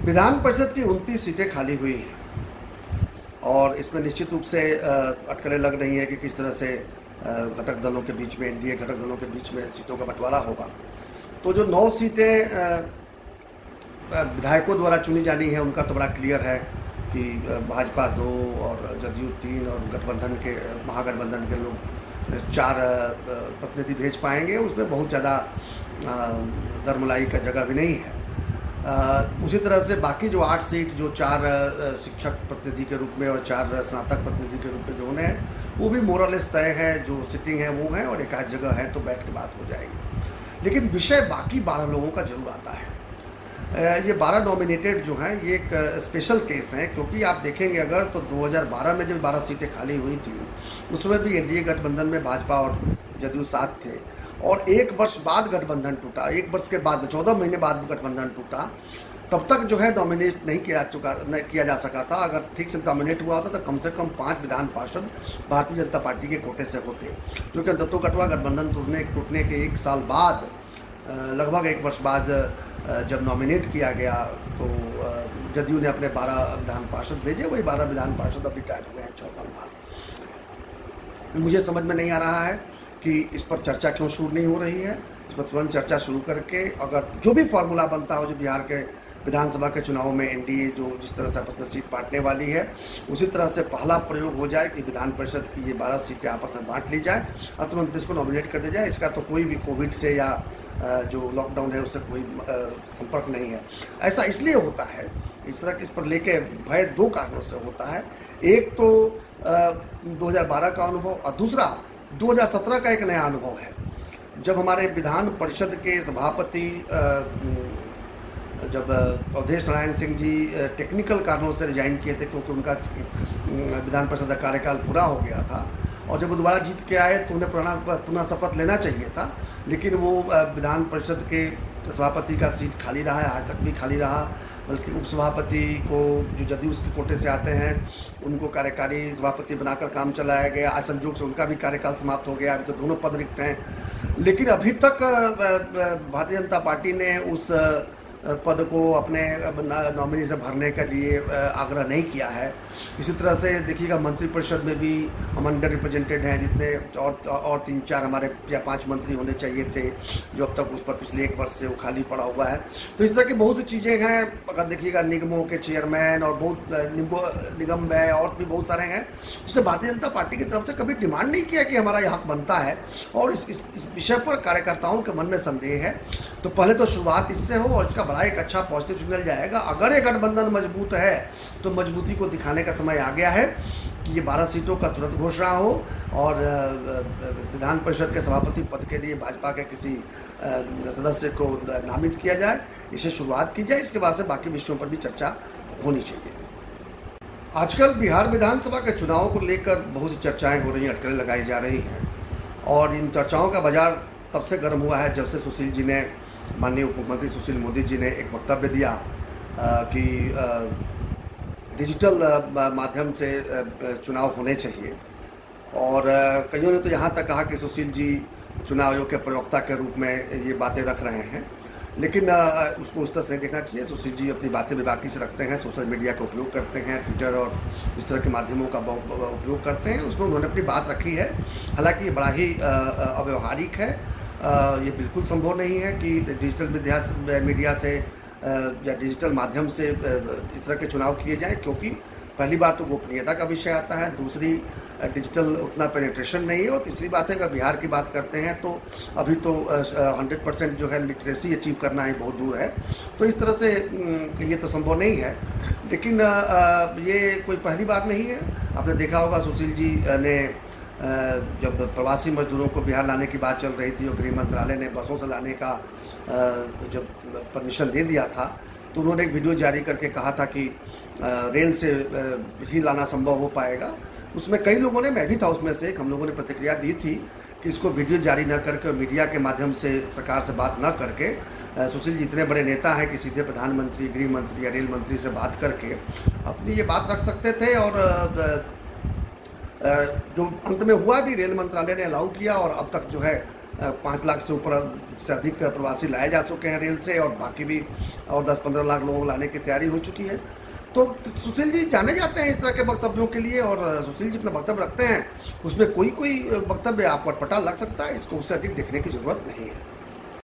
विधान परिषद की 29 सीटें खाली हुई हैं और इसमें निश्चित रूप से अटकलें लग रही हैं कि किस तरह से घटक दलों के बीच में, एनडीए घटक दलों के बीच में सीटों का बंटवारा होगा। तो जो 9 सीटें विधायकों द्वारा चुनी जानी है उनका तो बड़ा क्लियर है कि भाजपा 2 और जदयू 3 और गठबंधन के, महागठबंधन के लोग 4 प्रतिनिधि भेज पाएंगे। उसमें बहुत ज़्यादा दरमलाई का जगह भी नहीं है। उसी तरह से बाकी जो 8 सीट, जो 4 शिक्षक प्रतिनिधि के रूप में और 4 स्नातक प्रतिनिधि के रूप में जो होने हैं, वो भी मोरलेस तय है। जो सिटिंग है वो है और एक आध जगह है तो बैठ के बात हो जाएगी। लेकिन विषय बाकी 12 लोगों का जरूर आता है। ये 12 नॉमिनेटेड जो हैं ये एक स्पेशल केस है, क्योंकि आप देखेंगे अगर तो 2012 में जब 12 सीटें खाली हुई थी उसमें भी एनडीए गठबंधन में भाजपा और जदयू साथ थे और 1 वर्ष बाद गठबंधन टूटा। 1 वर्ष के बाद, 14 महीने बाद गठबंधन टूटा। तब तक जो है नॉमिनेट नहीं किया जा सका था। अगर ठीक से नॉमिनेट हुआ होता तो कम से कम 5 विधान पार्षद भारतीय जनता पार्टी के कोटे से होते, जो कि अंततोगत्वा गठबंधन टूटने के 1 साल बाद, लगभग 1 वर्ष बाद जब नॉमिनेट किया गया तो जदयू ने अपने 12 विधान पार्षद भेजे। वही 12 विधान पार्षद अब रिटायर हुए हैं 6 साल बाद। मुझे समझ में नहीं आ रहा है कि इस पर चर्चा क्यों शुरू नहीं हो रही है। इस पर तुरंत चर्चा शुरू करके अगर जो भी फार्मूला बनता हो, जो बिहार के विधानसभा के चुनाव में एनडीए जो जिस तरह से आपस में सीट बांटने वाली है, उसी तरह से पहला प्रयोग हो जाए कि विधान परिषद की ये 12 सीटें आपस में बांट ली जाए और तुरंत इसको नॉमिनेट कर दिया जाए। इसका तो कोई भी कोविड से या जो लॉकडाउन है उससे कोई संपर्क नहीं है। ऐसा इसलिए होता है, इस तरह इस पर लेके भय 2 कारणों से होता है। एक तो 2012 का अनुभव और दूसरा 2017 का एक नया अनुभव है, जब हमारे विधान परिषद के सभापति जब अवधेश नारायण सिंह जी टेक्निकल कारणों से रिजाइन किए थे, क्योंकि उनका विधान परिषद का कार्यकाल पूरा हो गया था और जब वो दोबारा जीत के आए तो उन्हें पुनः शपथ लेना चाहिए था। लेकिन वो विधान परिषद के सभापति का सीट खाली रहा है, आज तक भी खाली रहा। बल्कि उपसभापति को, जो जदयू के कोटे से आते हैं, उनको कार्यकारी सभापति बनाकर काम चलाया गया। आज संयोग से उनका भी कार्यकाल समाप्त हो गया। अभी तो दोनों पद रिक्त हैं। लेकिन अभी तक भारतीय जनता पार्टी ने उस पद को अपने नॉमिनी से भरने के लिए आग्रह नहीं किया है। इसी तरह से देखिएगा मंत्रिपरिषद में भी हम अंडर रिप्रेजेंटेड हैं, जितने और 3-4 हमारे या 5 मंत्री होने चाहिए थे, जो अब तक उस पर पिछले 1 वर्ष से वो खाली पड़ा हुआ है। तो इस तरह की बहुत सी चीज़ें हैं। अगर देखिएगा निगमों के चेयरमैन और बहुत निगम है और भी बहुत सारे हैं, जिससे भारतीय जनता पार्टी की तरफ से कभी डिमांड नहीं किया कि हमारा ये हक बनता है। और इस विषय पर कार्यकर्ताओं के मन में संदेह है। तो पहले तो शुरुआत इससे हो और इसका बड़ा एक अच्छा पॉजिटिव सिग्नल जाएगा। अगर ये गठबंधन मजबूत है तो मजबूती को दिखाने का समय आ गया है कि ये 12 सीटों का तुरंत घोषणा हो और विधान परिषद के सभापति पद के लिए भाजपा के किसी सदस्य को नामित किया जाए, इसे शुरुआत की जाए। इसके बाद से बाकी विषयों पर भी चर्चा होनी चाहिए। आजकल बिहार विधानसभा के चुनाव को लेकर बहुत सी चर्चाएं हो रही हैं, अटकलें लगाई जा रही हैं और इन चर्चाओं का बाजार तब से गर्म हुआ है जब से सुशील जी ने, माननीय उप मुख्यमंत्री सुशील मोदी जी ने एक वक्तव्य दिया कि डिजिटल माध्यम से चुनाव होने चाहिए। और कईयों ने तो यहाँ तक कहा कि सुशील जी चुनाव आयोग के प्रवक्ता के रूप में ये बातें रख रहे हैं। लेकिन उसको उस तरह से नहीं देखना चाहिए। सुशील जी अपनी बातें बेबाकी से रखते हैं, सोशल मीडिया का उपयोग करते हैं, ट्विटर और इस तरह के माध्यमों का उपयोग करते हैं। उसमें उन्होंने अपनी बात रखी है। हालांकि ये बड़ा ही अव्यवहारिक है। ये बिल्कुल संभव नहीं है कि डिजिटल मीडिया से या डिजिटल माध्यम से इस तरह के चुनाव किए जाएं, क्योंकि पहली बार तो गोपनीयता का विषय आता है, दूसरी डिजिटल उतना पेनिट्रेशन नहीं है और तीसरी बात है अगर बिहार की बात करते हैं तो अभी तो 100% जो है लिटरेसी अचीव करना ही बहुत दूर है। तो इस तरह से ये तो संभव नहीं है। लेकिन ये कोई पहली बात नहीं है। आपने देखा होगा सुशील जी ने जब प्रवासी मजदूरों को बिहार लाने की बात चल रही थी और गृह मंत्रालय ने बसों से लाने का जब परमिशन दे दिया था, तो उन्होंने एक वीडियो जारी करके कहा था कि रेल से ही लाना संभव हो पाएगा। उसमें कई लोगों ने, मैं भी था उसमें से, हम लोगों ने प्रतिक्रिया दी थी कि इसको वीडियो जारी न करके और मीडिया के माध्यम से सरकार से बात न करके, सुशील जी इतने बड़े नेता हैं कि सीधे प्रधानमंत्री, गृह मंत्री या रेल मंत्री से बात करके अपनी ये बात रख सकते थे। और जो अंत में हुआ भी, रेल मंत्रालय ने अलाउ किया और अब तक जो है 5 लाख से ऊपर से अधिक प्रवासी लाए जा चुके हैं रेल से, और बाकी भी और 10-15 लाख लोगों को लाने की तैयारी हो चुकी है। तो सुशील जी जाने जाते हैं इस तरह के वक्तव्यों के लिए, और सुशील जी अपना वक्तव्य रखते हैं, उसमें कोई वक्तव्य आपको अटपटा लग सकता है, इसको उससे अधिक देखने की जरूरत नहीं है।